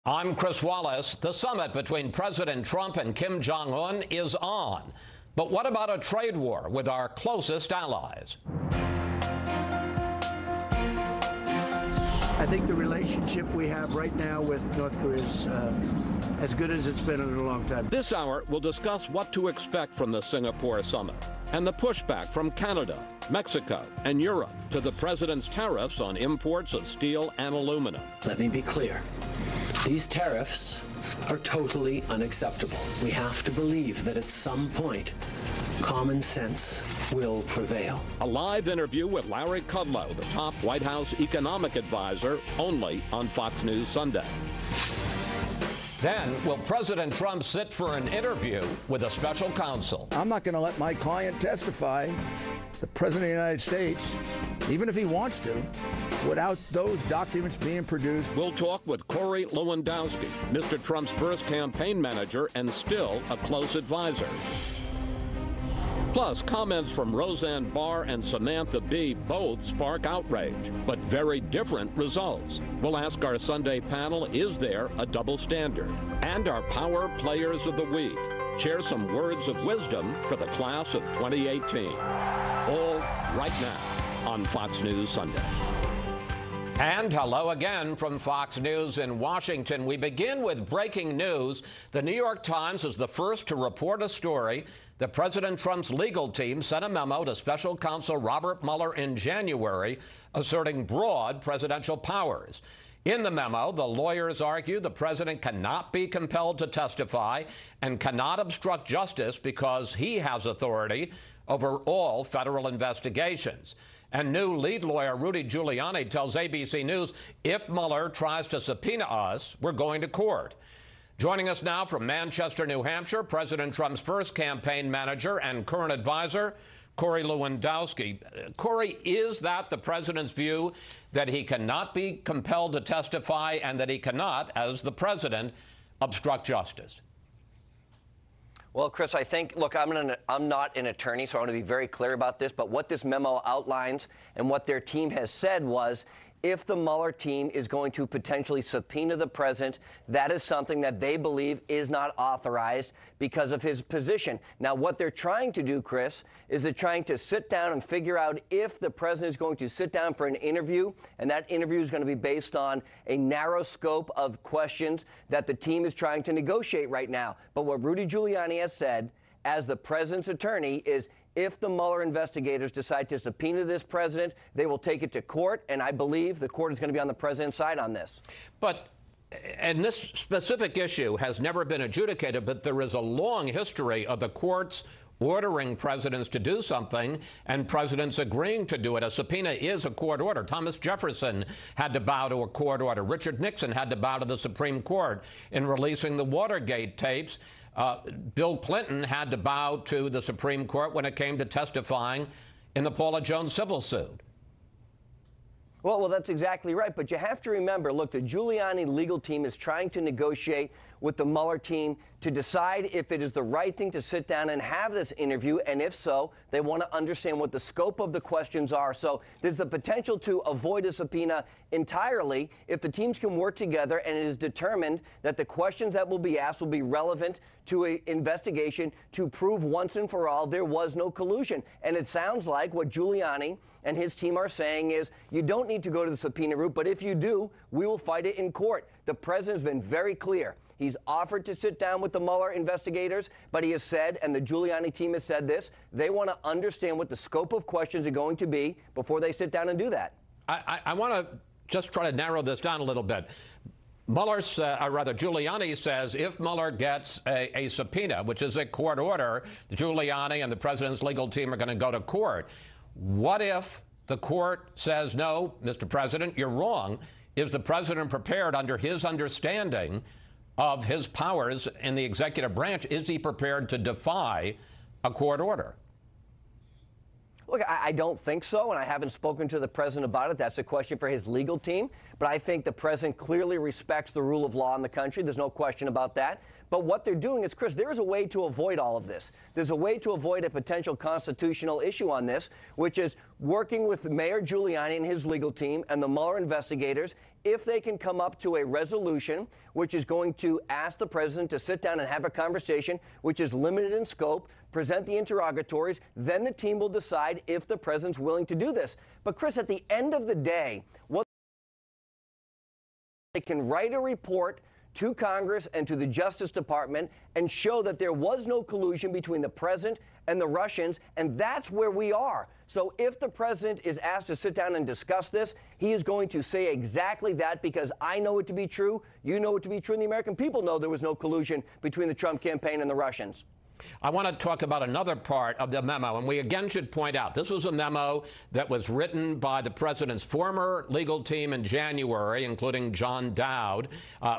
I'm Chris Wallace. The summit between President Trump and Kim Jong-un is on. But what about a trade war with our closest allies? I think the relationship we have right now with North Korea is as good as it's been in a long time. This hour, we'll discuss what to expect from the Singapore summit and the pushback from Canada, Mexico, and Europe to the president's tariffs on imports of steel and aluminum. Let me be clear. These tariffs are totally unacceptable. We have to believe that at some point, common sense will prevail. A live interview with Larry Kudlow, the top White House economic advisor, only on Fox News Sunday. Then, will President Trump sit for an interview with a special counsel? I'm not going to let my client testify, the President of the United States, even if he wants to, without those documents being produced. We'll talk with Corey Lewandowski, Mr. Trump's first campaign manager and still a close advisor. Plus, comments from Roseanne Barr and Samantha Bee both spark outrage, but very different results. We'll ask our Sunday panel, is there a double standard? And our Power Players of the Week. Share some words of wisdom for the class of 2018. All right now on Fox News Sunday. And hello again from Fox News in Washington. We begin with breaking news. The New York Times is the first to report a story that President Trump's legal team sent a memo to special counsel Robert Mueller in January asserting broad presidential powers. In the memo, the lawyers argue the president cannot be compelled to testify and cannot obstruct justice because he has authority over all federal investigations. And new lead lawyer Rudy Giuliani tells ABC News, if Mueller tries to subpoena us, we're going to court. Joining us now from Manchester, New Hampshire, President Trump's first campaign manager and current advisor, Corey Lewandowski. Corey, is that the president's view, that he cannot be compelled to testify and that he cannot, as the president, obstruct justice? Well, Chris, I think, look, I'm not an attorney, so I want to be very clear about this. But what this memo outlines and what their team has said was, if the Mueller team is going to potentially subpoena the president, that is something that they believe is not authorized because of his position. Now, what they're trying to do, Chris, is they're trying to sit down and figure out if the president is going to sit down for an interview, and that interview is going to be based on a narrow scope of questions that the team is trying to negotiate right now. But what Rudy Giuliani has said as the president's attorney is, if the Mueller investigators decide to subpoena this president, they will take it to court, and I believe the court is going to be on the president's side on this. And this specific issue has never been adjudicated, but there is a long history of the courts ordering presidents to do something and presidents agreeing to do it. A subpoena is a court order. Thomas Jefferson had to bow to a court order. Richard Nixon had to bow to the Supreme Court in releasing the Watergate tapes. Bill Clinton had to bow to the Supreme Court when it came to testifying in the Paula Jones civil suit. Well, that's exactly right. But you have to remember, look, the Giuliani legal team is trying to negotiate with the Mueller team to decide if it is the right thing to sit down and have this interview. And if so, they want to understand what the scope of the questions are. So there's the potential to avoid a subpoena entirely if the teams can work together and it is determined that the questions that will be asked will be relevant to an investigation to prove once and for all there was no collusion. And it sounds like what Giuliani and his team are saying is, you don't need to go to the subpoena route, but if you do, we will fight it in court. The president's been very clear. He's offered to sit down with the Mueller investigators, but he has said, and the Giuliani team has said this, they want to understand what the scope of questions are going to be before they sit down and do that. I want to just try to narrow this down a little bit. Giuliani says if Mueller gets a subpoena, which is a court order, Giuliani and the president's legal team are going to go to court. What if the court says, no, Mr. President, you're wrong? Is the president prepared, under his understanding of his powers in the executive branch, is he prepared to defy a court order? Look, I don't think so, and I haven't spoken to the president about it. That's a question for his legal team. But I think the president clearly respects the rule of law in the country. There's no question about that. But what they're doing is, Chris, there is a way to avoid all of this. There's a way to avoid a potential constitutional issue on this, which is working with Mayor Giuliani and his legal team and the Mueller investigators, if they can come up to a resolution which is going to ask the president to sit down and have a conversation, which is limited in scope, present the interrogatories, then the team will decide if the president's willing to do this. But, Chris, at the end of the day, what they can write a report to Congress and to the Justice Department and show that there was no collusion between the president and the Russians, and that's where we are. So if the president is asked to sit down and discuss this, he is going to say exactly that, because I know it to be true, you know it to be true, and the American people know there was no collusion between the Trump campaign and the Russians. I want to talk about another part of the memo, and we again should point out this was a memo that was written by the president's former legal team in January, including John Dowd,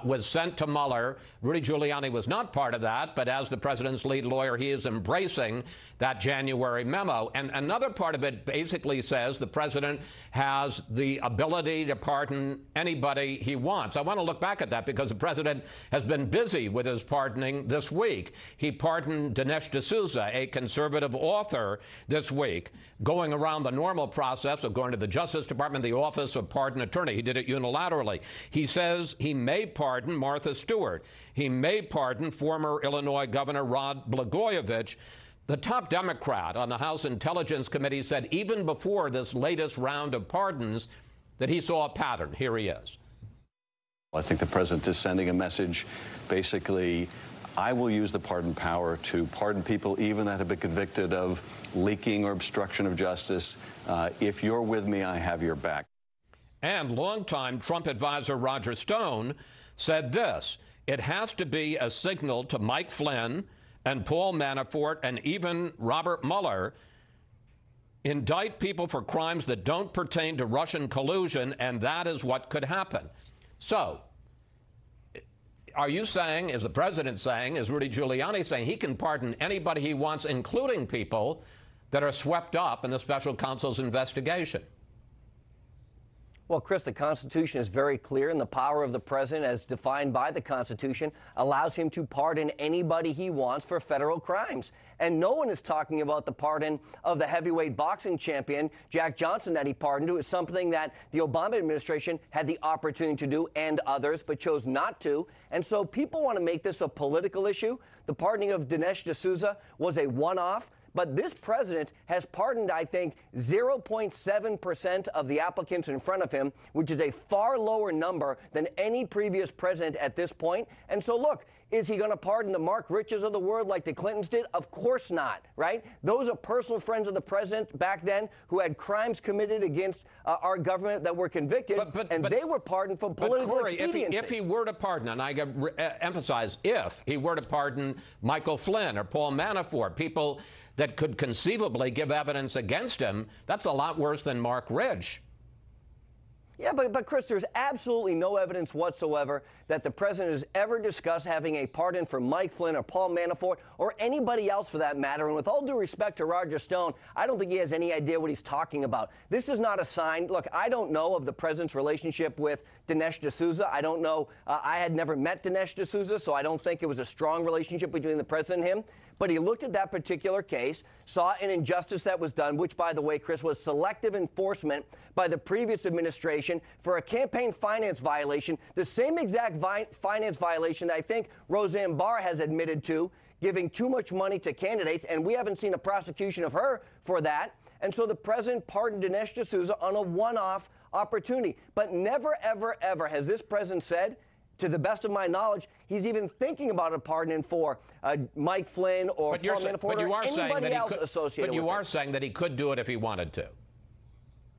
was sent to Mueller. Rudy Giuliani was not part of that, but as the president's lead lawyer, he is embracing that January memo. And another part of it basically says the president has the ability to pardon anybody he wants. I want to look back at that because the president has been busy with his pardoning this week. He pardoned Dinesh D'Souza, a conservative author, this week, going around the normal process of going to the Justice Department, the Office of Pardon Attorney. He did it unilaterally. He says he may pardon Martha Stewart. He may pardon former Illinois Governor Rod Blagojevich. The top Democrat on the House Intelligence Committee said even before this latest round of pardons that he saw a pattern. Here he is. I think the president is sending a message, basically, I will use the pardon power to pardon people even that have been convicted of leaking or obstruction of justice. If you're with me, I have your back. And longtime Trump advisor Roger Stone said this: it has to be a signal to Mike Flynn and Paul Manafort and even Robert Mueller. Indict people for crimes that don't pertain to Russian collusion, and that is what could happen. So, are you saying, is the president saying, is Rudy Giuliani saying he can pardon anybody he wants, including people that are swept up in the special counsel's investigation? Well, Chris, the Constitution is very clear, and the power of the president, as defined by the Constitution, allows him to pardon anybody he wants for federal crimes. And no one is talking about the pardon of the heavyweight boxing champion, Jack Johnson, that he pardoned. It was something that the Obama administration had the opportunity to do, and others, but chose not to. And so people want to make this a political issue. The pardoning of Dinesh D'Souza was a one-off. But this president has pardoned, I think, 0.7% of the applicants in front of him, which is a far lower number than any previous president at this point. And so, look, is he going to pardon the Mark Riches of the world like the Clintons did? Of course not, right? Those are personal friends of the president back then who had crimes committed against our government that were convicted, and they were pardoned for political expediency. If he were to pardon, and I emphasize, if he were to pardon Michael Flynn or Paul Manafort, people that could conceivably give evidence against him, that's a lot worse than Mark Rich. Yeah, but Chris, there's absolutely no evidence whatsoever that the president has ever discussed having a pardon for Mike Flynn or Paul Manafort or anybody else for that matter. And with all due respect to Roger Stone, I don't think he has any idea what he's talking about. This is not a sign. Look, I don't know of the president's relationship with Dinesh D'Souza. I don't know. I had never met Dinesh D'Souza, so I don't think it was a strong relationship between the president and him. But he looked at that particular case, saw an injustice that was done, which, by the way, Chris, was selective enforcement by the previous administration for a campaign finance violation, the same exact finance violation that I think Roseanne Barr has admitted to, giving too much money to candidates, and we haven't seen a prosecution of her for that. And so the president pardoned Dinesh D'Souza on a one-off opportunity. But never, ever, ever has this president said, to the best of my knowledge, he's even thinking about a pardon for Mike Flynn or Paul Manafort or anybody else associated with it. But you are saying that he could do it if he wanted to.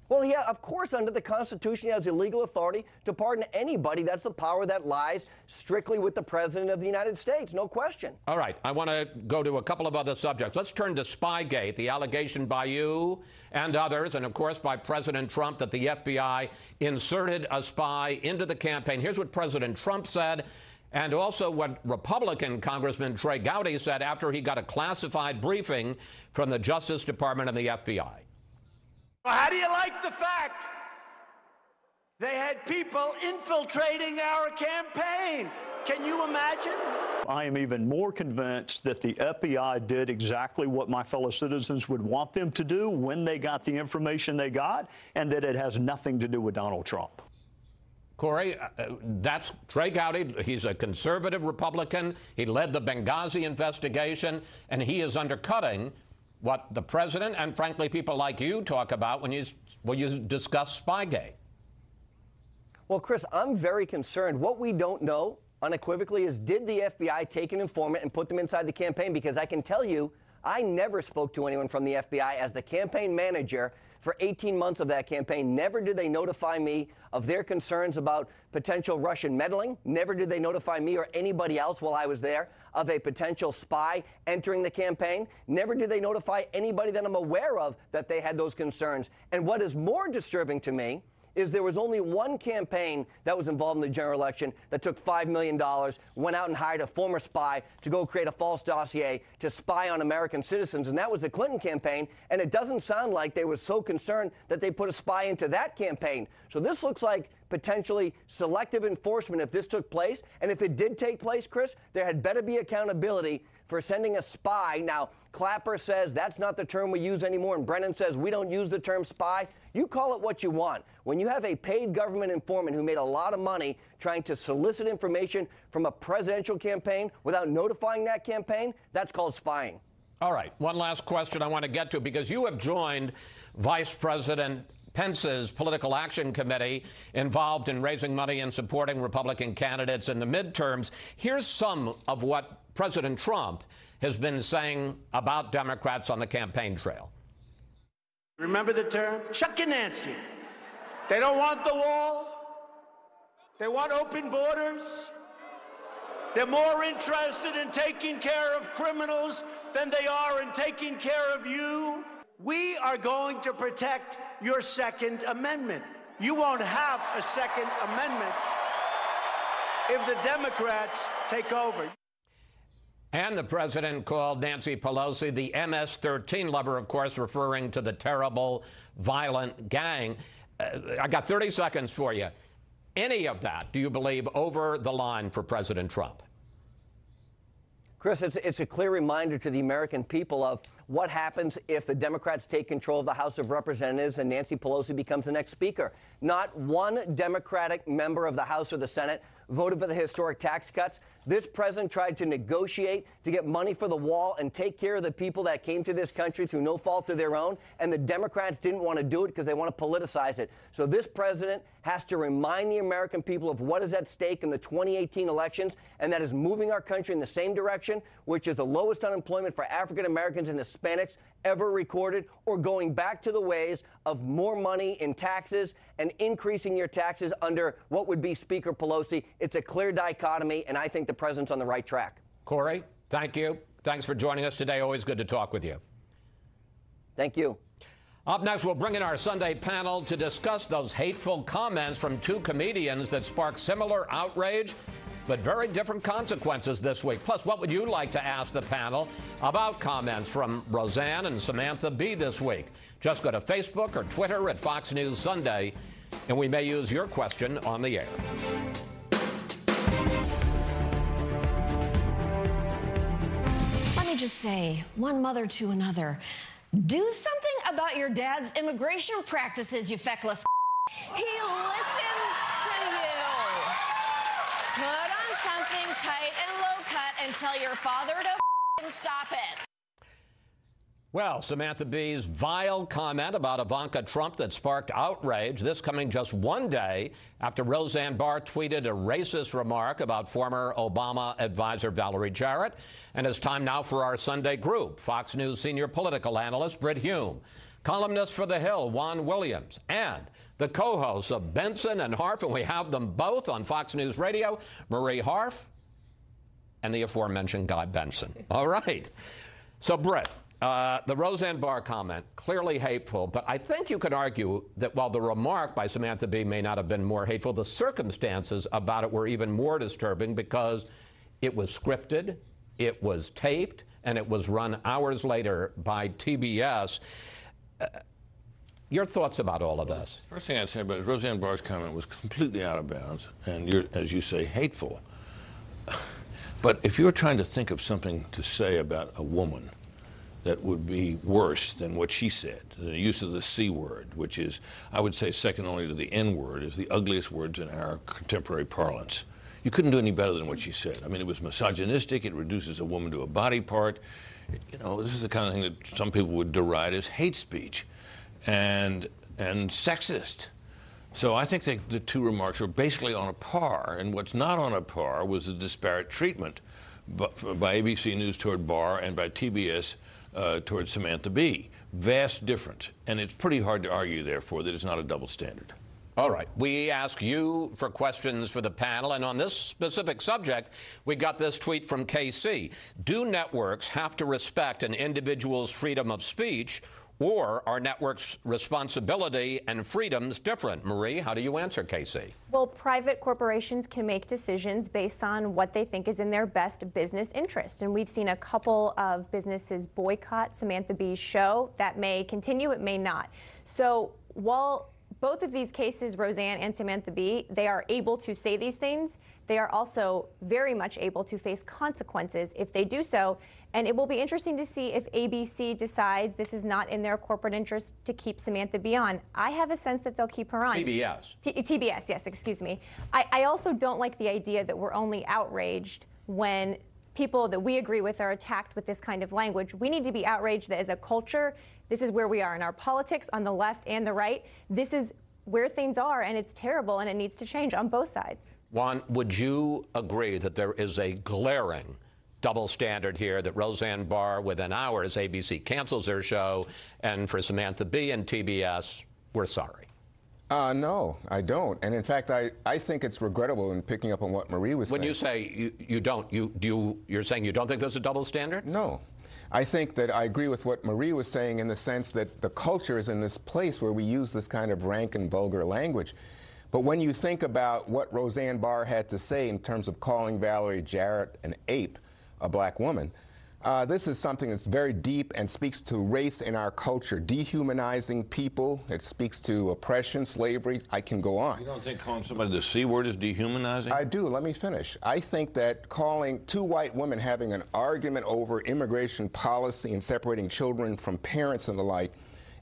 Well, yeah, of course, under the Constitution, he has the legal authority to pardon anybody. That's the power that lies strictly with the President of the United States, no question. All right, I want to go to a couple of other subjects. Let's turn to Spygate, the allegation by you and others, and of course by President Trump, that the FBI inserted a spy into the campaign. Here's what President Trump said, and also what Republican Congressman Trey Gowdy said after he got a classified briefing from the Justice Department and the FBI. Well, how do you like the fact they had people infiltrating our campaign, Can you imagine? I am even more convinced that the FBI did exactly what my fellow citizens would want them to do when they got the information they got, and that it has nothing to do with Donald Trump. Corey, that's Trey Gowdy. He's a conservative Republican. He led the Benghazi investigation, and he is undercutting what the president and, frankly, people like you talk about when you discuss Spygate. Well, Chris, I'm very concerned. What we don't know unequivocally is, did the FBI take an informant and put them inside the campaign? Because I can tell you, I never spoke to anyone from the FBI as the campaign manager for 18 months of that campaign. Never did they notify me of their concerns about potential Russian meddling. Never did they notify me or anybody else while I was there of a potential spy entering the campaign. Never did they notify anybody that I'm aware of that they had those concerns. And what is more disturbing to me is there was only one campaign that was involved in the general election that took $5 million, went out and hired a former spy to go create a false dossier to spy on American citizens, and that was the Clinton campaign. And it doesn't sound like they were so concerned that they put a spy into that campaign. So this looks like potentially selective enforcement if this took place. And if it did take place, Chris, there had better be accountability for sending a spy. Now, Clapper says that's not the term we use anymore, and Brennan says we don't use the term spy. You call it what you want. When you have a paid government informant who made a lot of money trying to solicit information from a presidential campaign without notifying that campaign, that's called spying. All right, one last question I want to get to, because you have joined Vice President Pence's Political Action Committee involved in raising money and supporting Republican candidates in the midterms. Here's some of what President Trump has been saying about Democrats on the campaign trail. Remember the term? Chuck and Nancy. They don't want the wall. They want open borders. They're more interested in taking care of criminals than they are in taking care of you. We are going to protect your Second Amendment. You won't have a Second Amendment if the Democrats take over. And the president called Nancy Pelosi the MS-13 lover, of course, referring to the terrible, violent gang. I got 30 seconds for you. Any of that, do you believe, over the line for President Trump? Chris, it's a clear reminder to the American people of what happens if the Democrats take control of the House of Representatives and Nancy Pelosi becomes the next speaker. Not one Democratic member of the House or the Senate voted for the historic tax cuts. This president tried to negotiate to get money for the wall and take care of the people that came to this country through no fault of their own, and the Democrats didn't want to do it because they want to politicize it. So this president has to remind the American people of what is at stake in the 2018 elections, and that is moving our country in the same direction, which is the lowest unemployment for African Americans and Hispanics ever recorded, or going back to the ways of more money in taxes and increasing your taxes under what would be Speaker Pelosi. It's a clear dichotomy, and I think the president's on the right track. Corey, thank you. Thanks for joining us today. Always good to talk with you. Thank you. Up next, we'll bring in our Sunday panel to discuss those hateful comments from two comedians that sparked similar outrage, but very different consequences this week. Plus, what would you like to ask the panel about comments from Roseanne and Samantha Bee this week? Just go to Facebook or Twitter at Fox News Sunday, and we may use your question on the air. Let me just say, one mother to another, do something about your dad's immigration practices, you feckless. He listens to you. Put on something tight and low cut and tell your father to stop it. Well, Samantha Bee's vile comment about Ivanka Trump that sparked outrage, this coming just one day after Roseanne Barr tweeted a racist remark about former Obama advisor Valerie Jarrett. And it's time now for our Sunday group. Fox News senior political analyst Brit Hume, columnist for The Hill Juan Williams, and the co-hosts of Benson and Harf, and we have them both on Fox News Radio, Marie Harf and the aforementioned Guy Benson. All right. So, Brit, the Roseanne Barr comment, clearly hateful, but I think you could argue that while the remark by Samantha Bee may not have been more hateful, the circumstances about it were even more disturbing because it was scripted, it was taped, and it was run hours later by TBS. Your thoughts about all of this? First thing I'd say about Roseanne Barr's comment was completely out of bounds and, as you say, hateful. But if you're trying to think of something to say about a woman that would be worse than what she said, the use of the C word, which is, I would say, second only to the N word, is the ugliest words in our contemporary parlance. You couldn't do any better than what she said. I mean, it was misogynistic. It reduces a woman to a body part. You know, this is the kind of thing that some people would deride as hate speech and sexist. So I think that the two remarks are basically on a par, and what's not on a par was the disparate treatment by ABC News toward Barr and by TBS toward Samantha Bee. Vast difference, and it's pretty hard to argue, therefore, that it's not a double standard. All right. We ask you for questions for the panel, and on this specific subject, we got this tweet from KC. Do networks have to respect an individual's freedom of speech, or are networks' responsibility and freedoms different? Marie, how do you answer, KC? Well, private corporations can make decisions based on what they think is in their best business interest. And we've seen a couple of businesses boycott Samantha Bee's show. That may continue, it may not. So while both of these cases, Roseanne and Samantha Bee, they are able to say these things, they are also very much able to face consequences if they do so. And it will be interesting to see if ABC decides this is not in their corporate interest to keep Samantha Bee on. I have a sense that they'll keep her on. TBS. TBS, yes, excuse me. I also don't like the idea that we're only outraged when people that we agree with are attacked with this kind of language. We need to be outraged that as a culture, this is where we are in our politics on the left and the right. This is where things are, and it's terrible, and it needs to change on both sides. Juan, would you agree that there is a glaring double standard here, that Roseanne Barr, within hours, ABC cancels their show, and for Samantha Bee and TBS, we're sorry? No, I don't. And in fact, I think it's regrettable in picking up on what Marie was saying. When you say you don't, you're saying you don't think there's a double standard? No. I think that I agree with what Marie was saying in the sense that the culture is in this place where we use this kind of rank and vulgar language. But when you think about what Roseanne Barr had to say in terms of calling Valerie Jarrett an ape, a black woman, this is something that's very deep and speaks to race in our culture, dehumanizing people. It speaks to oppression, slavery. I can go on. You don't think calling somebody the C word is dehumanizing? I do. Let me finish. I think that calling two white women having an argument over immigration policy and separating children from parents and the like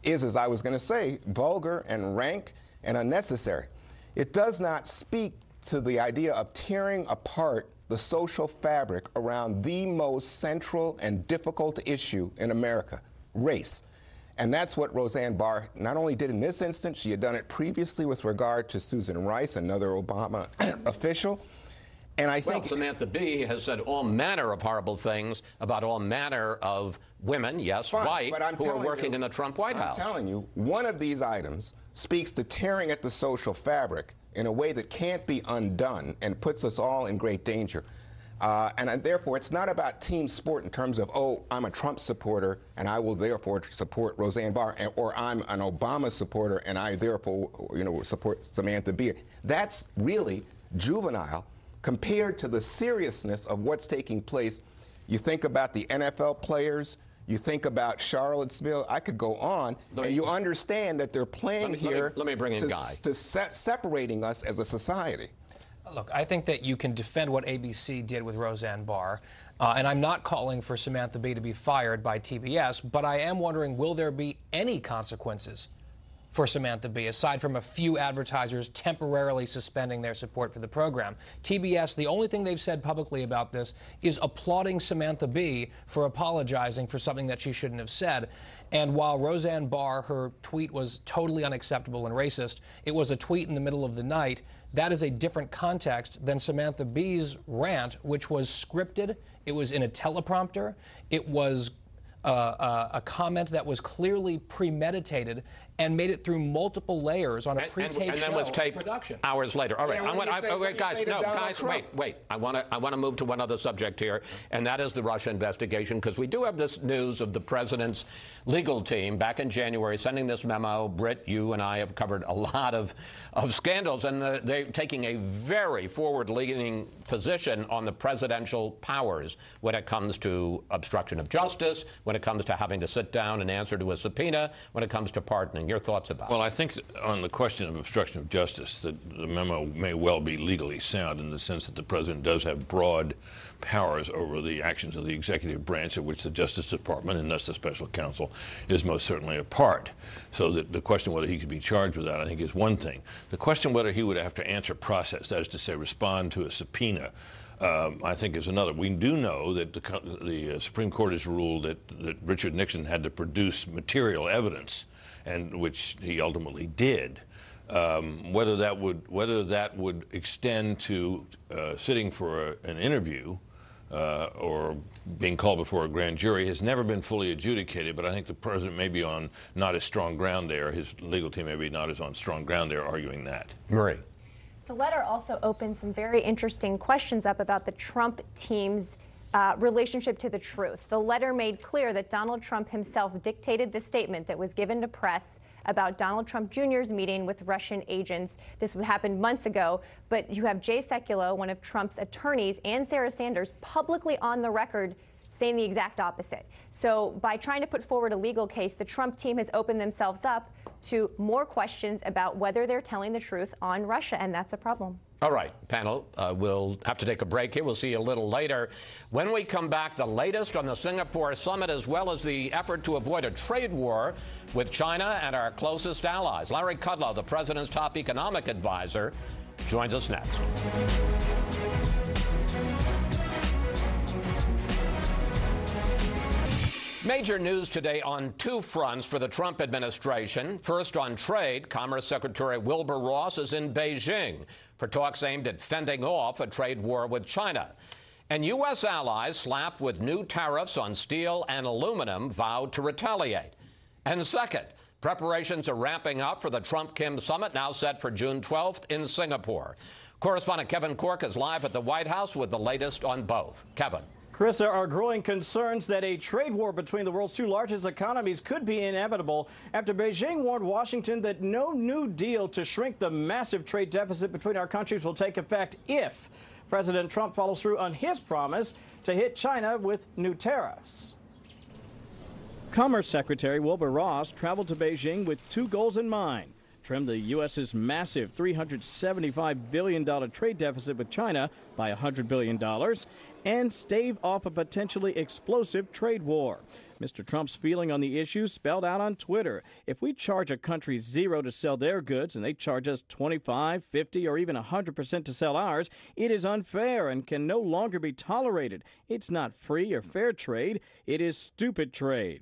is, as I was going to say, vulgar and rank and unnecessary. It does not speak to the idea of tearing apart the social fabric around the most central and difficult issue in America, race. And that's what Roseanne Barr not only did in this instance, she had done it previously with regard to Susan Rice, another Obama official. And I think Samantha Bee has said all manner of horrible things about all manner of women, yes, white, who are working in the Trump White House. I'm telling you, one of these items speaks to tearing at the social fabric in a way that can't be undone and puts us all in great danger. And therefore, it's not about team sport in terms of, oh, I'm a Trump supporter and I will therefore support Roseanne Barr, or I'm an Obama supporter and I therefore, support Samantha Bee. That's really juvenile compared to the seriousness of what's taking place. You think about the NFL players, you think about Charlottesville, I could go on, and you understand that they're playing here let me bring in Guy. to separating us as a society. Look, I think that you can defend what ABC did with Roseanne Barr, and I'm not calling for Samantha Bee to be fired by TBS, but I am wondering, will there be any consequences for Samantha Bee, aside from a few advertisers temporarily suspending their support for the program? TBS, the only thing they've said publicly about this is applauding Samantha Bee for apologizing for something that she shouldn't have said. And while Roseanne Barr, her tweet was totally unacceptable and racist, it was a tweet in the middle of the night. That is a different context than Samantha Bee's rant, which was scripted. It was in a teleprompter. It was a comment that was clearly premeditated and made it through multiple layers on a pre-taped show. And then was taped production hours later. All right, guys, wait. I want to move to one other subject here, and that is the Russia investigation, because we do have this news of the president's legal team back in January sending this memo. Britt, you and I have covered a lot of scandals, and they're taking a very forward-leaning position on the presidential powers when it comes to obstruction of justice, when it comes to having to sit down and answer to a subpoena, when it comes to pardoning meeting. Your thoughts about it? Well, I think on the question of obstruction of justice, that the memo may well be legally sound in the sense that the president does have broad powers over the actions of the executive branch, of which the Justice Department, and thus the special counsel, is most certainly a part. So that the question whether he could be charged with that, I think, is one thing. The question whether he would have to answer process, that is to say, respond to a subpoena, I think is another. We do know that the Supreme Court has ruled that Richard Nixon had to produce material evidence, and which he ultimately did. Whether that would extend to sitting for an interview or being called before a grand jury has never been fully adjudicated, but I think the president may be on not as strong ground there. His legal team may be not as on strong ground there arguing that. Marie. The letter also opens some very interesting questions up about the Trump team's relationship to the truth. The letter made clear that Donald Trump himself dictated the statement that was given to press about Donald Trump Jr.'s meeting with Russian agents. This happened months ago, but you have Jay Sekulow, one of Trump's attorneys, and Sarah Sanders publicly on the record saying the exact opposite. So by trying to put forward a legal case, the Trump team has opened themselves up to more questions about whether they're telling the truth on Russia, and that's a problem. All right, panel, we'll have to take a break here. We'll see you a little later. When we come back, the latest on the Singapore summit, as well as the effort to avoid a trade war with China and our closest allies. Larry Kudlow, the president's top economic advisor, joins us next. Major news today on two fronts for the Trump administration. First, on trade, Commerce Secretary Wilbur Ross is in Beijing for talks aimed at fending off a trade war with China. And U.S. allies, slapped with new tariffs on steel and aluminum, vowed to retaliate. And second, preparations are ramping up for the Trump-Kim summit, now set for June 12th in Singapore. Correspondent Kevin Corke is live at the White House with the latest on both. Kevin. Chris, there are growing concerns that a trade war between the world's two largest economies could be inevitable after Beijing warned Washington that no new deal to shrink the massive trade deficit between our countries will take effect if President Trump follows through on his promise to hit China with new tariffs. Commerce Secretary Wilbur Ross traveled to Beijing with two goals in mind: trim the U.S.'s massive $375 billion trade deficit with China by $100 billion, and stave off a potentially explosive trade war. Mr. Trump's feeling on the issue spelled out on Twitter. If we charge a country $0 to sell their goods and they charge us 25, 50, or even 100% to sell ours, it is unfair and can no longer be tolerated. It's not free or fair trade. It is stupid trade.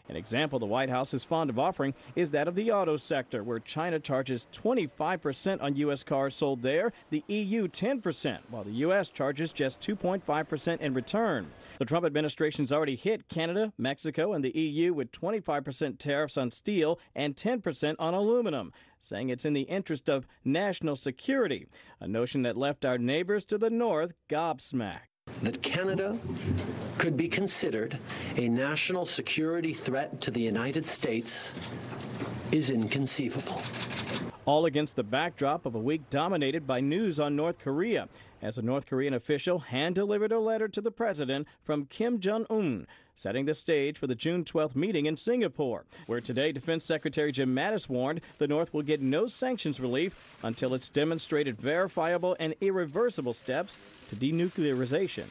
An example the White House is fond of offering is that of the auto sector, where China charges 25% on U.S. cars sold there, the EU 10%, while the U.S. charges just 2.5% in return. The Trump administration's already hit Canada, Mexico, and the EU with 25% tariffs on steel and 10% on aluminum, saying it's in the interest of national security, a notion that left our neighbors to the north gobsmacked. That Canada could be considered a national security threat to the United States is inconceivable. All against the backdrop of a week dominated by news on North Korea, as a North Korean official hand-delivered a letter to the president from Kim Jong-un, setting the stage for the June 12th meeting in Singapore, where today Defense Secretary Jim Mattis warned the North will get no sanctions relief until it's demonstrated verifiable and irreversible steps to denuclearization.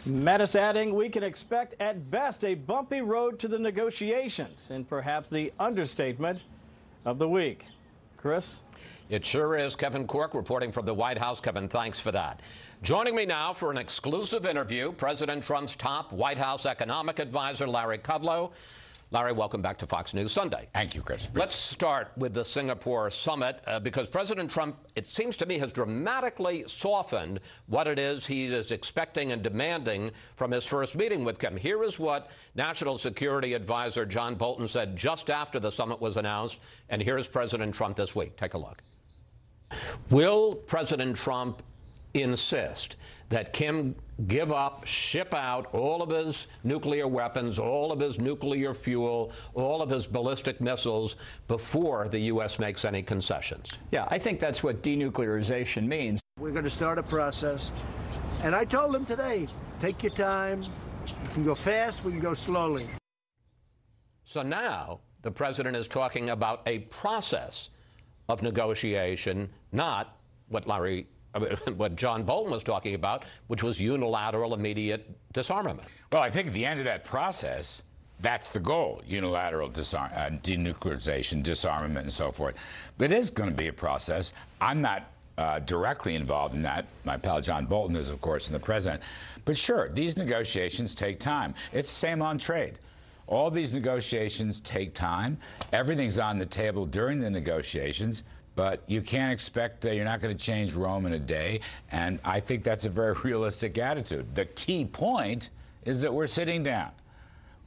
Mattis adding, we can expect at best a bumpy road to the negotiations, and perhaps the understatement of the week. Chris? It sure is. Kevin Corke reporting from the White House. Kevin, thanks for that. Joining me now for an exclusive interview, President Trump's top White House economic advisor, Larry Kudlow. Larry, welcome back to Fox News Sunday. Thank you, Chris. Let's start with the Singapore summit because President Trump, it seems to me, has dramatically softened what it is he is expecting and demanding from his first meeting with Kim. Here is what National Security Advisor John Bolton said just after the summit was announced, and here's President Trump this week. Take a look. Will President Trump insist that Kim give up, ship out all of his nuclear weapons, all of his nuclear fuel, all of his ballistic missiles before the U.S. makes any concessions? Yeah, I think that's what denuclearization means. We're going to start a process. And I told him today, take your time. You can go fast, we can go slowly. So now the president is talking about a process of negotiation, not what what John Bolton was talking about, which was unilateral, immediate disarmament. Well, I think at the end of that process, that's the goal: unilateral denuclearization, disarmament, and so forth. But it is going to be a process. I'm not directly involved in that. My pal John Bolton is, of course, and the president. But sure, these negotiations take time. It's the same on trade. All these negotiations take time. Everything's on the table during the negotiations, but you can't expect you're not going to change Rome in a day. And I think that's a very realistic attitude. The key point is that we're sitting down.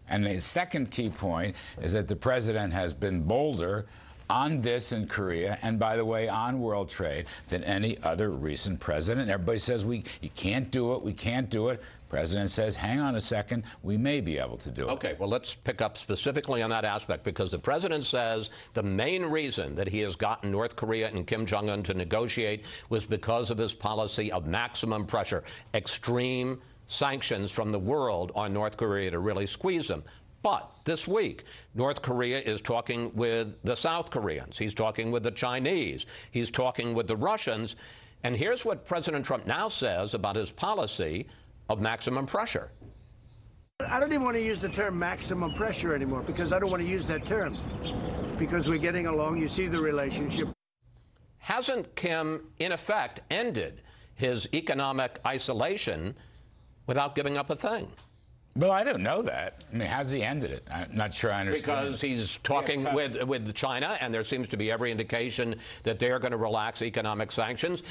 And the second key point is that the president has been bolder on this in Korea, and by the way, on world trade, than any other recent president. Everybody says you can't do it, we can't do it. President says, hang on a second, we may be able to do it. Okay, well, let's pick up specifically on that aspect, because the president says the main reason that he has gotten North Korea and Kim Jong-un to negotiate was because of his policy of maximum pressure, extreme sanctions from the world on North Korea to really squeeze them. But this week, North Korea is talking with the South Koreans. He's talking with the Chinese. He's talking with the Russians. And here's what President Trump now says about his policy of maximum pressure. I don't even want to use the term maximum pressure anymore, because I don't want to use that term, because we're getting along. You see the relationship. Hasn't Kim, in effect, ended his economic isolation without giving up a thing? Well, I don't know that. I mean, how's he ended it? I'm not sure I understand. Because he's talking with China, and there seems to be every indication that they're going to relax economic sanctions.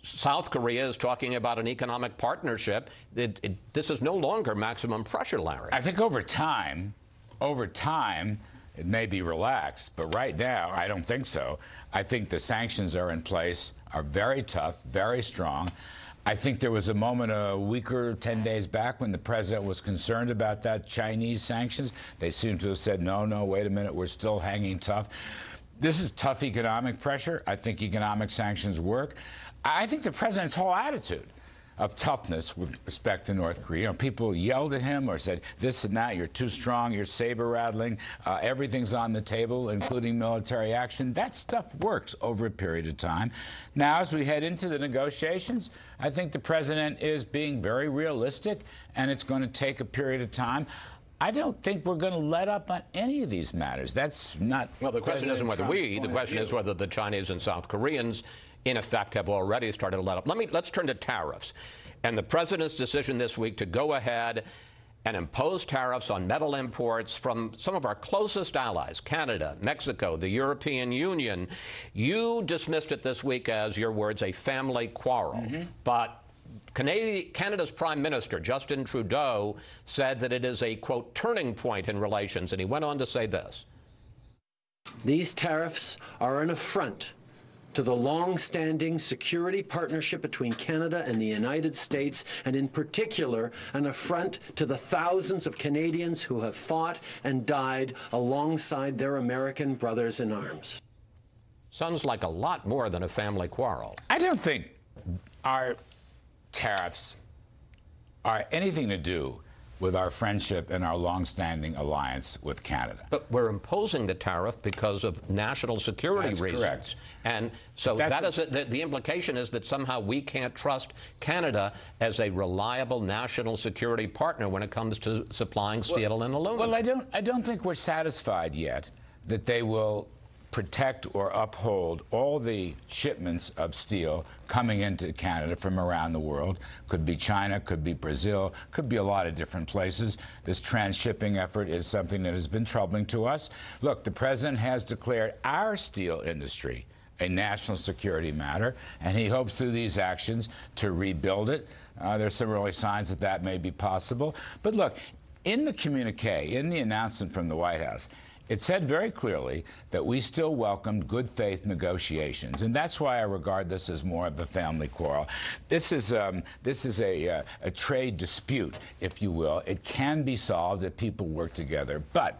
South Korea is talking about an economic partnership. This is no longer maximum pressure, Larry. I think over time, it may be relaxed, but right now, I don't think so. I think the sanctions are in place, are very tough, very strong. I think there was a moment a week or 10 days back when the president was concerned about that Chinese sanctions. They seem to have said, no, wait a minute, we're still hanging tough. This is tough economic pressure. I think economic sanctions work. I think the president's whole attitude of toughness with respect to North Korea. People yelled at him or said, this and that, you're too strong, you're saber-rattling, everything's on the table, including military action. That stuff works over a period of time. Now, as we head into the negotiations, I think the president is being very realistic, and it's going to take a period of time. I don't think we're going to let up on any of these matters. That's not... Well, the question isn't whether the question is whether the Chinese and South Koreans, in effect, have already started to let up. Let's turn to tariffs. And the president's decision this week to go ahead and impose tariffs on metal imports from some of our closest allies, Canada, Mexico, the European Union. You dismissed it this week as, your words, a family quarrel. But Canada's Prime Minister, Justin Trudeau, said that it is a, quote, turning point in relations. And he went on to say this. These tariffs are an affront to the long-standing security partnership between Canada and the United States, and in particular, an affront to the thousands of Canadians who have fought and died alongside their American brothers in arms. Sounds like a lot more than a family quarrel. I don't think our tariffs are anything to do with our friendship and our long-standing alliance with Canada. But we're imposing the tariff because of national security reasons. Correct. And so the implication is that somehow we can't trust Canada as a reliable national security partner when it comes to supplying steel and aluminum. Well, I don't think we're satisfied yet that they will protect or uphold all the shipments of steel coming into Canada from around the world. Could be China, could be Brazil, could be a lot of different places. This transshipping effort is something that has been troubling to us. Look, the president has declared our steel industry a national security matter, and he hopes through these actions to rebuild it. There's some early signs that that may be possible. But look, in the communique, in the announcement from the White House, it said very clearly that we still welcomed good faith negotiations, and that's why I regard this as more of a family quarrel. This is a trade dispute, if you will. It can be solved if people work together. But,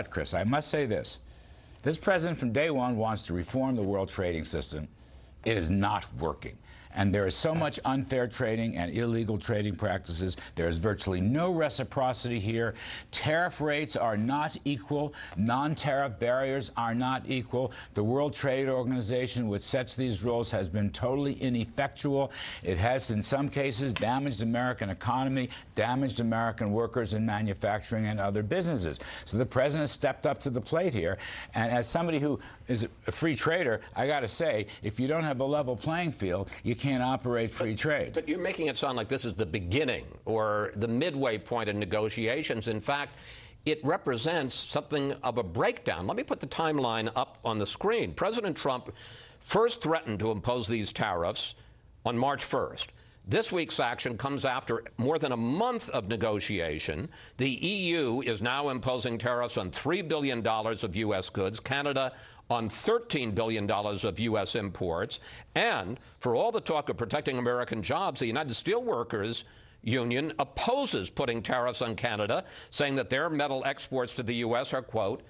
Chris, I must say this. This president from day one wants to reform the world trading system. It is not working. And there is so much unfair trading and illegal trading practices. There is virtually no reciprocity here. Tariff rates are not equal. Non-tariff barriers are not equal. The World Trade Organization, which sets these rules, has been totally ineffectual. It has, in some cases, damaged the American economy, damaged American workers in manufacturing and other businesses. So the president stepped up to the plate here. And as somebody who is a free trader, I got to say, if you don't have a level playing field, you can't operate free trade. But you're making it sound like this is the beginning or the midway point in negotiations. In fact, it represents something of a breakdown. Let me put the timeline up on the screen. President Trump first threatened to impose these tariffs on March 1st. This week's action comes after more than a month of negotiation. The EU is now imposing tariffs on $3 billion of U.S. goods, Canada on $13 billion of U.S. imports. And for all the talk of protecting American jobs, the United Steelworkers Union opposes putting tariffs on Canada, saying that their metal exports to the U.S. are, quote,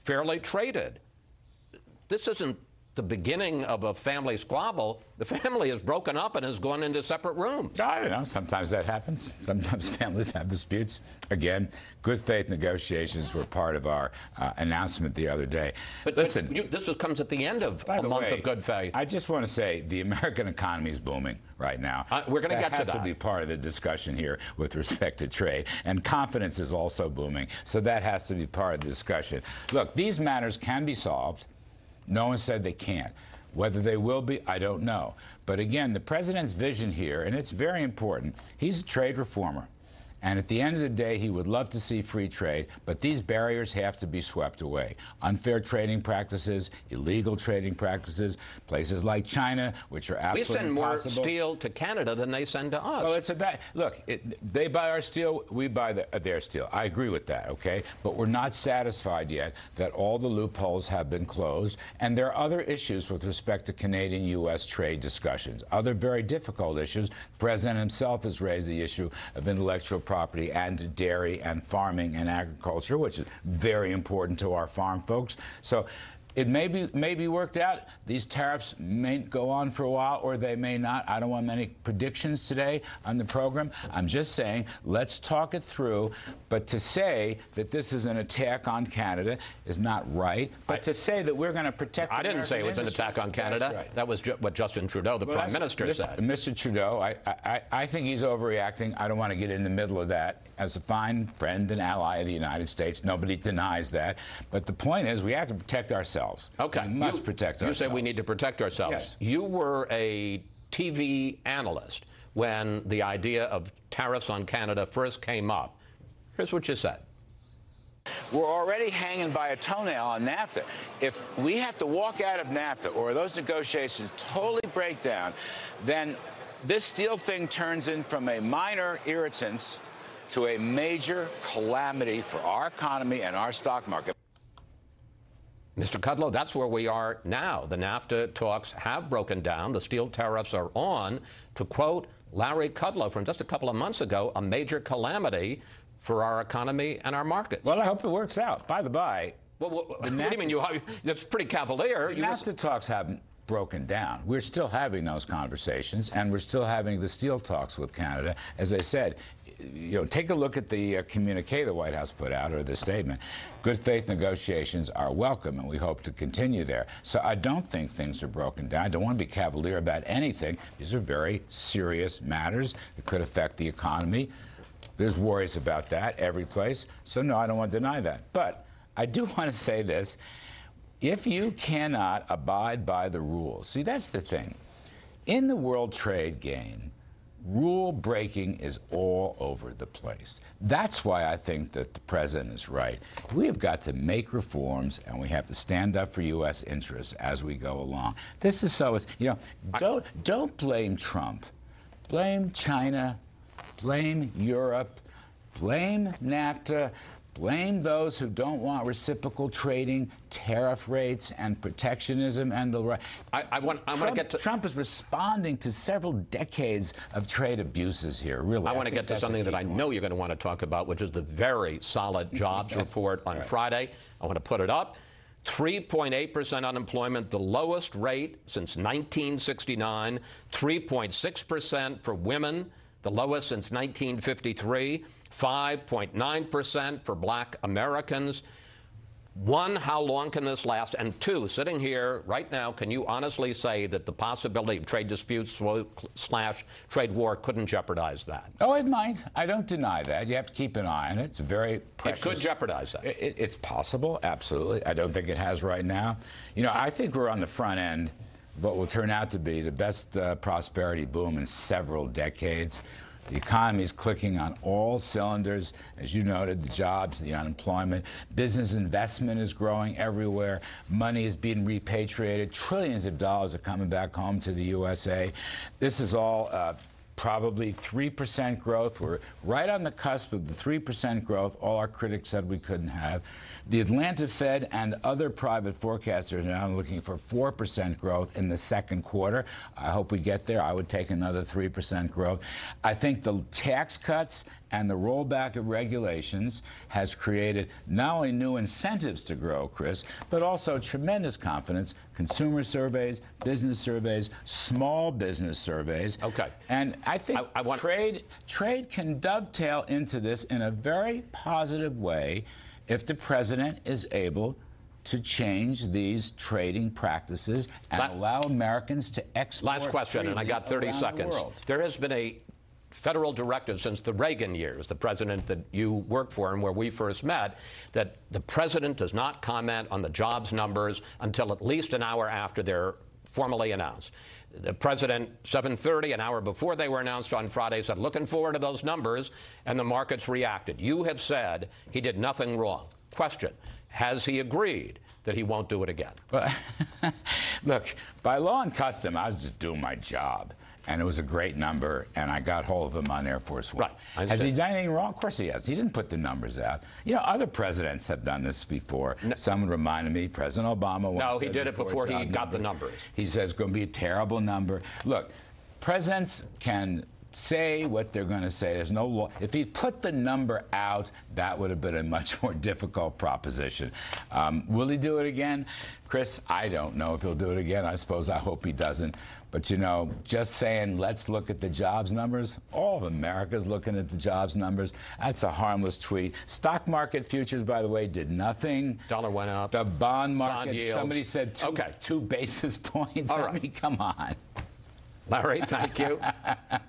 fairly traded. This isn't the beginning of a family squabble. The family is broken up and has gone into separate rooms. I don't know. Sometimes that happens. Sometimes families have disputes. Again, good faith negotiations were part of our announcement the other day. But listen, this comes at the end of a month of good faith. I just want to say the American economy is booming right now. We're going to get to that. That has to be part of the discussion here with respect to trade. And confidence is also booming. So that has to be part of the discussion. Look, these matters can be solved. No one said they can't. Whether they will be, I don't know. But again, the president's vision here, and it's very important, he's a trade reformer. And at the end of the day, he would love to see free trade, but these barriers have to be swept away. Unfair trading practices, illegal trading practices, places like China, which are absolutely impossible. We send more steel to Canada than they send to us. Well, it's about, look, they buy our steel, we buy their steel. I agree with that, okay? But we're not satisfied yet that all the loopholes have been closed, and there are other issues with respect to Canadian-U.S. trade discussions, other very difficult issues. The president himself has raised the issue of intellectual property and dairy and farming and agriculture, which is very important to our farm folks. So it may be worked out. These tariffs may go on for a while, or they may not. I don't want many predictions today on the program. I'm just saying, let's talk it through. But to say that this is an attack on Canada is not right. But to say that we're going to protect I didn't say it was an attack on Canada. Right. That was what Justin Trudeau, the Prime Minister, said. Mr. Trudeau, I think he's overreacting. I don't want to get in the middle of that. As a fine friend and ally of the United States, nobody denies that. But the point is, we have to protect ourselves. Okay. We must protect ourselves. You say we need to protect ourselves. Yes. You were a TV analyst when the idea of tariffs on Canada first came up. Here's what you said. We're already hanging by a toenail on NAFTA. If we have to walk out of NAFTA or those negotiations totally break down, then this steel thing turns in from a minor irritance to a major calamity for our economy and our stock market. Mr. Kudlow, that's where we are now. The NAFTA talks have broken down. The steel tariffs are on. To quote Larry Kudlow from just a couple of months ago, a major calamity for our economy and our markets. Well, I hope it works out. By the by, what do you mean? That's pretty cavalier. The NAFTA talks haven't broken down. We're still having those conversations, and we're still having the steel talks with Canada. As I said, take a look at the communique the White House put out, or the statement. Good faith negotiations are welcome, and we hope to continue there. So I don't think things are broken down. I don't want to be cavalier about anything. These are very serious matters that could affect the economy. There's worries about that every place. So no, I don't want to deny that. But I do want to say this. If you cannot abide by the rules, see, that's the thing. In the world trade game, rule breaking is all over the place. That's why I think that the president is right. We have got to make reforms, and we have to stand up for U.S. interests as we go along. This is so, don't blame Trump. Blame China, blame Europe, blame NAFTA, blame those who don't want reciprocal trading, tariff rates, and protectionism, and the right. Trump is responding to several decades of trade abuses here, really. I want to get to something that I know you're going to want to talk about, which is the very solid jobs report on Friday. I want to put it up. 3.8% unemployment, the lowest rate since 1969. 3.6% for women, the lowest since 1953. 5.9% for black Americans. One, how long can this last? And two, sitting here right now, can you honestly say that the possibility of trade disputes / trade war couldn't jeopardize that? Oh, it might. I don't deny that. You have to keep an eye on it. It's very precious. It could jeopardize that. It's possible, absolutely. I don't think it has right now. You know, I think we're on the front end of what will turn out to be the best prosperity boom in several decades. The economy is clicking on all cylinders. As you noted, the jobs, the unemployment, business investment is growing everywhere. Money is being repatriated. Trillions of dollars are coming back home to the USA. This is all probably 3% growth. We're right on the cusp of the 3% growth all our critics said we couldn't have. The Atlanta Fed and other private forecasters are now looking for 4% growth in the second quarter. I hope we get there. I would take another 3% growth. I think the tax cuts and the rollback of regulations has created not only new incentives to grow, Chris, but also tremendous confidence. Consumer surveys, business surveys, small business surveys. Okay. And I think trade can dovetail into this in a very positive way if the president is able to change these trading practices and allow Americans to export. Last question, and I got 30 seconds. There has been a federal directive since the Reagan years, the president that you worked for and where we first met, that the president does not comment on the jobs numbers until at least an hour after they're formally announced. The president, 7:30, an hour before they were announced on Friday, said, looking forward to those numbers, and the markets reacted. You have said he did nothing wrong. Question, has he agreed that he won't do it again? Look, by law and custom, I was just doing my job. And it was a great number, and I got hold of him on Air Force One. Right. Has he done anything wrong? Of course he has. He didn't put the numbers out. You know, other presidents have done this before. No. Someone reminded me, President Obama once he did it before he got the numbers. He says it's going to be a terrible number. Look, presidents can say what they're going to say. There's no law. If he put the number out, that would have been a much more difficult proposition. Will he do it again? Chris, I don't know if he'll do it again. I suppose I hope he doesn't. But, you know, just saying, let's look at the jobs numbers, all of America's looking at the jobs numbers. That's a harmless tweet. Stock market futures, by the way, did nothing. Dollar went up. The bond market, yields. Somebody said 2 basis points. All I mean, come on. Larry, thank you.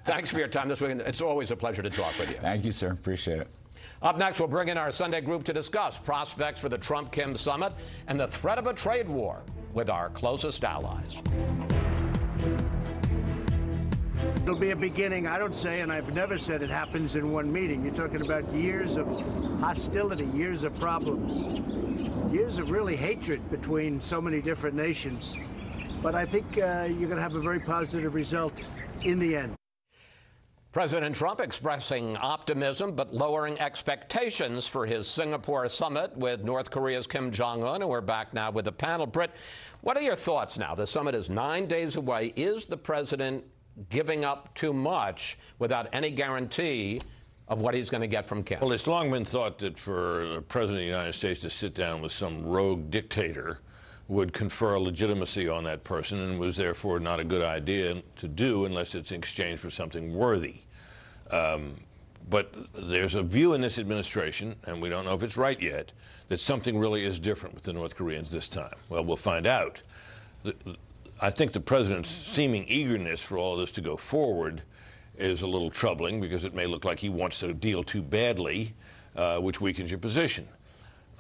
Thanks for your time this week. It's always a pleasure to talk with you. Thank you, sir. Appreciate it. Up next, we'll bring in our Sunday group to discuss prospects for the Trump-Kim summit and the threat of a trade war with our closest allies. It'll be a beginning, I don't say, and I've never said it happens in one meeting. You're talking about years of hostility, years of problems, years of really hatred between so many different nations. But I think you're going to have a very positive result in the end. President Trump expressing optimism but lowering expectations for his Singapore summit with North Korea's Kim Jong-un, and we're back now with the panel. Britt, what are your thoughts now? The summit is 9 days away. Is the president giving up too much without any guarantee of what he's going to get from Kim? Well, it's long been thought that for the president of the United States to sit down with some rogue dictator would confer legitimacy on that person and was therefore not a good idea to do unless it's in exchange for something worthy. But there's a view in this administration, and we don't know if it's right yet, that something really is different with the North Koreans this time. Well, we'll find out. I think the president's seeming eagerness for all of this to go forward is a little troubling because it may look like he wants to deal too badly, which weakens your position.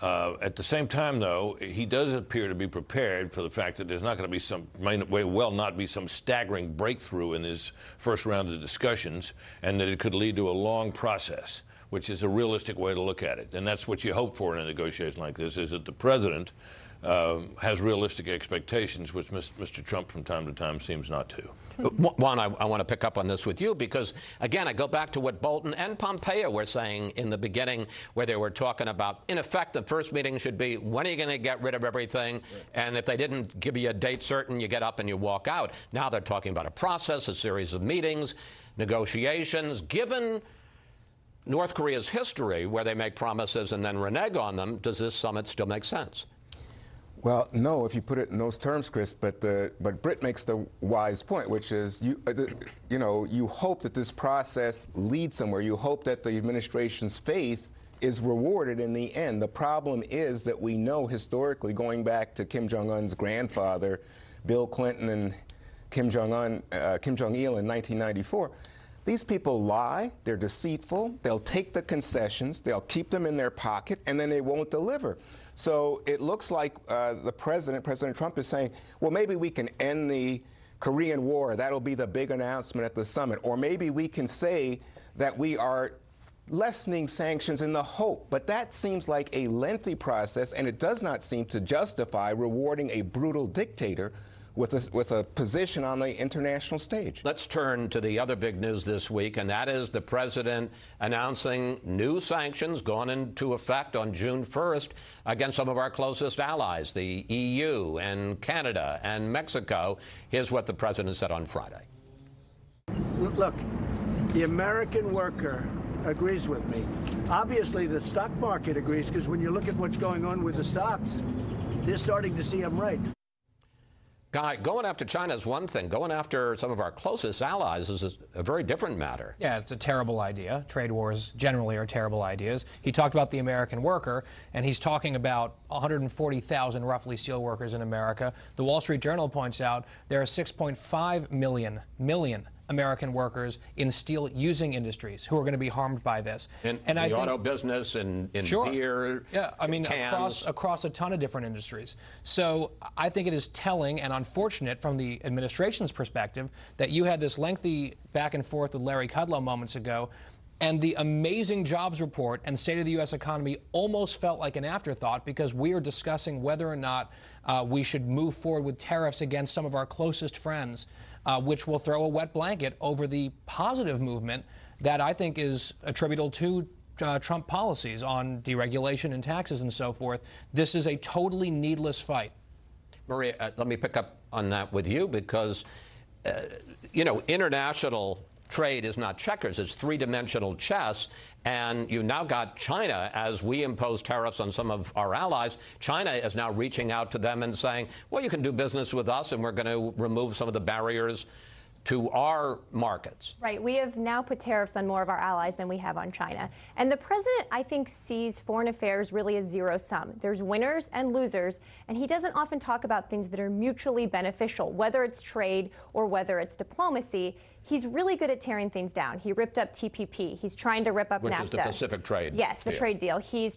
At the same time, though, he does appear to be prepared for the fact that there's not going to be may well not be some staggering breakthrough in his first round of discussions, and that it could lead to a long process, which is a realistic way to look at it. And that's what you hope for in a negotiation like this, is that the president has realistic expectations, which Mr. Trump from time to time seems not to. Juan, I want to pick up on this with you because, again, I go back to what Bolton and Pompeo were saying in the beginning, where they were talking about, in effect, the first meeting should be, when are you going to get rid of everything? Right. And if they didn't give you a date certain, you get up and you walk out. Now they're talking about a process, a series of meetings, negotiations. Given North Korea's history, where they make promises and then renege on them, does this summit still make sense? Well, no, if you put it in those terms, Chris. But Britt makes the wise point, which is you hope that this process leads somewhere. You hope that the administration's faith is rewarded in the end. The problem is that we know historically, going back to Kim Jong-un's grandfather, Bill Clinton, and Kim Jong-il in 1994, these people lie, they're deceitful, they'll take the concessions, they'll keep them in their pocket, and then they won't deliver. So it looks like President Trump is saying, well, maybe we can end the Korean War. That'll be the big announcement at the summit. Or maybe we can say that we are lessening sanctions in the hope. But that seems like a lengthy process, and it does not seem to justify rewarding a brutal dictator with a position on the international stage. Let's turn to the other big news this week, and that is the president announcing new sanctions going into effect on June 1st against some of our closest allies, the EU and Canada and Mexico. Here's what the president said on Friday. Look, the American worker agrees with me. Obviously, the stock market agrees, because when you look at what's going on with the stocks, they're starting to see I'm right. Guy, going after China is one thing. Going after some of our closest allies is a very different matter. Yeah, it's a terrible idea. Trade wars generally are terrible ideas. He talked about the American worker, and he's talking about 140,000 roughly steel workers in America. The Wall Street Journal points out there are 6.5 million American workers in steel-using industries who are going to be harmed by this. In the auto business, in sure. beer, yeah, I mean, cans. across a ton of different industries. So I think it is telling and unfortunate from the administration's perspective that you had this lengthy back and forth with Larry Kudlow moments ago, and the amazing jobs report and state of the U.S. economy almost felt like an afterthought, because we are discussing whether or not we should move forward with tariffs against some of our closest friends, which will throw a wet blanket over the positive movement that I think is attributable to Trump policies on deregulation and taxes and so forth. This is a totally needless fight. Maria, let me pick up on that with you, because, international trade is not checkers, it's three-dimensional chess, and you now got China, as we impose tariffs on some of our allies. China is now reaching out to them and saying, well, you can do business with us, and we're going to remove some of the barriers to our markets. Right. We have now put tariffs on more of our allies than we have on China. And the president, I think, sees foreign affairs really as zero sum. There's winners and losers, and he doesn't often talk about things that are mutually beneficial, whether it's trade or whether it's diplomacy. He's really good at tearing things down. He ripped up TPP. He's trying to rip up NAFTA. Which is the Pacific trade. Yes, the trade deal. He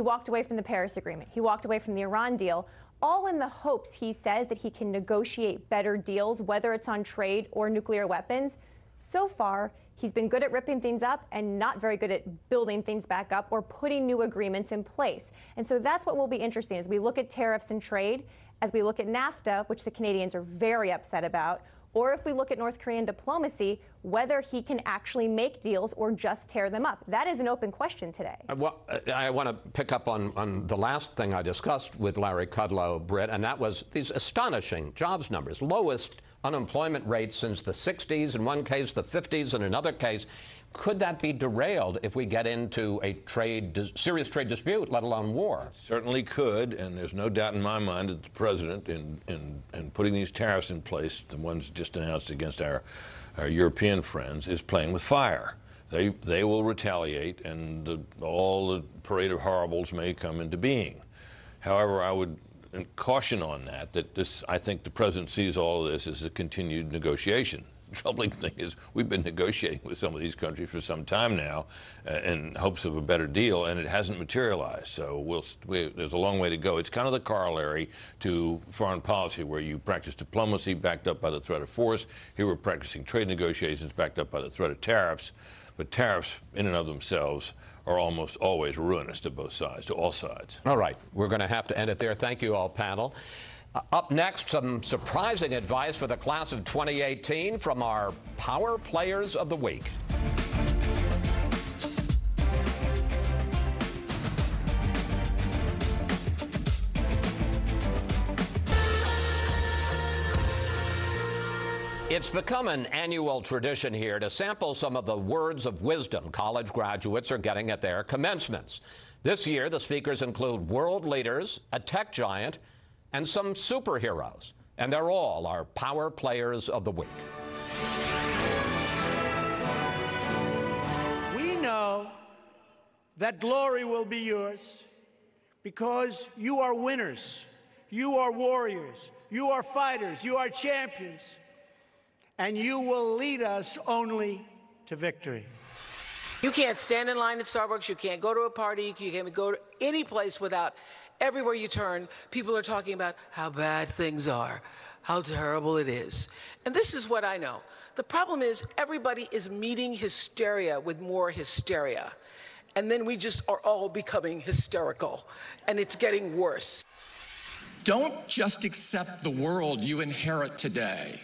walked away from the Paris Agreement. He walked away from the Iran deal, all in the hopes, he says, that he can negotiate better deals, whether it's on trade or nuclear weapons. So far, he's been good at ripping things up and not very good at building things back up or putting new agreements in place. And so that's what will be interesting as we look at tariffs and trade, as we look at NAFTA, which the Canadians are very upset about, or if we look at North Korean diplomacy, whether he can actually make deals or just tear them up. That is an open question today. Well, I want to pick up on the last thing I discussed with Larry Kudlow, Britt, and that was these astonishing jobs numbers. Lowest unemployment rate since the 60s, in one case the 50s, in another case. Could that be derailed if we get into a serious trade dispute, let alone war? It certainly could, and there's no doubt in my mind that the president, in putting these tariffs in place, the ones just announced against our European friends, is playing with fire. They will retaliate, and all the parade of horribles may come into being. However, I would caution on that I think the president sees all of this as a continued negotiation. The troubling thing is we've been negotiating with some of these countries for some time now in hopes of a better deal, and it hasn't materialized. So there's a long way to go. It's kind of the corollary to foreign policy, where you practice diplomacy backed up by the threat of force. Here we're practicing trade negotiations backed up by the threat of tariffs. But tariffs in and of themselves are almost always ruinous to both sides, to all sides. All right. We're going to have to end it there. Thank you all, panel. Up next, some surprising advice for the class of 2018 from our Power Players of the Week. It's become an annual tradition here to sample some of the words of wisdom college graduates are getting at their commencements. This year, the speakers include world leaders, a tech giant, and some superheroes. And they're all our Power Players of the Week. We know that glory will be yours because you are winners, you are warriors, you are fighters, you are champions, and you will lead us only to victory. You can't stand in line at Starbucks, you can't go to a party, you can't go to any place without, everywhere you turn, people are talking about how bad things are, how terrible it is. And this is what I know. The problem is everybody is meeting hysteria with more hysteria. And then we just are all becoming hysterical, and it's getting worse. Don't just accept the world you inherit today.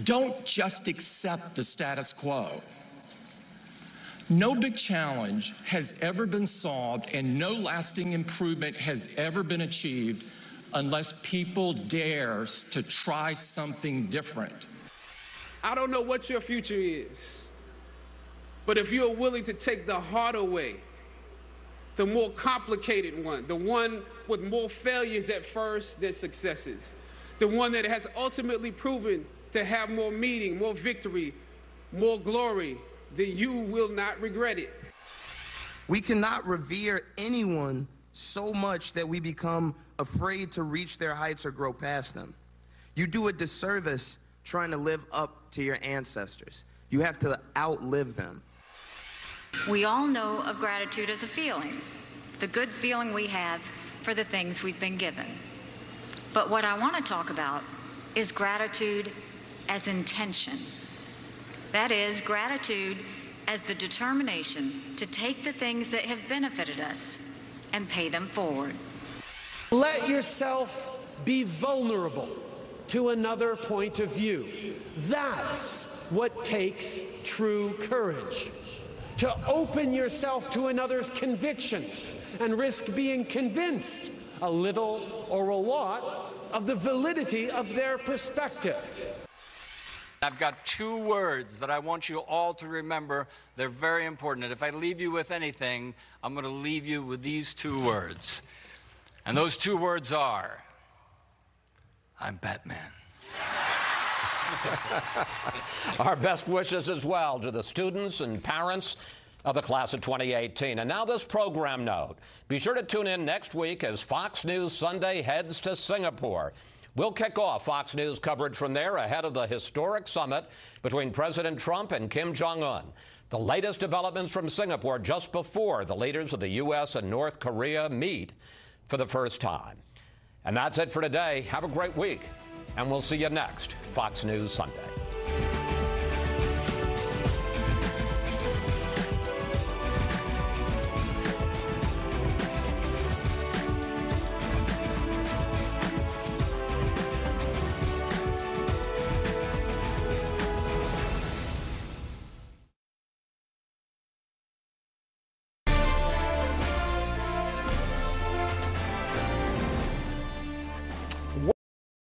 Don't just accept the status quo. No big challenge has ever been solved and no lasting improvement has ever been achieved unless people dare to try something different. I don't know what your future is, but if you're willing to take the harder way, the more complicated one, the one with more failures at first than successes, the one that has ultimately proven to have more meaning, more victory, more glory, then you will not regret it. We cannot revere anyone so much that we become afraid to reach their heights or grow past them. You do a disservice trying to live up to your ancestors. You have to outlive them. We all know of gratitude as a feeling, the good feeling we have for the things we've been given. But what I want to talk about is gratitude as intention. That is, gratitude as the determination to take the things that have benefited us and pay them forward. Let yourself be vulnerable to another point of view. That's what takes true courage. To open yourself to another's convictions and risk being convinced, a little or a lot, of the validity of their perspective. I've got 2 words that I want you all to remember. They're very important. And if I leave you with anything, I'm going to leave you with these 2 words. And those 2 words are, I'm Batman. Our best wishes as well to the students and parents of the class of 2018. And now this program note. Be sure to tune in next week as Fox News Sunday heads to Singapore. We'll kick off Fox News coverage from there ahead of the historic summit between President Trump and Kim Jong-un. The latest developments from Singapore just before the leaders of the U.S. and North Korea meet for the first time. And that's it for today. Have a great week, and we'll see you next Fox News Sunday.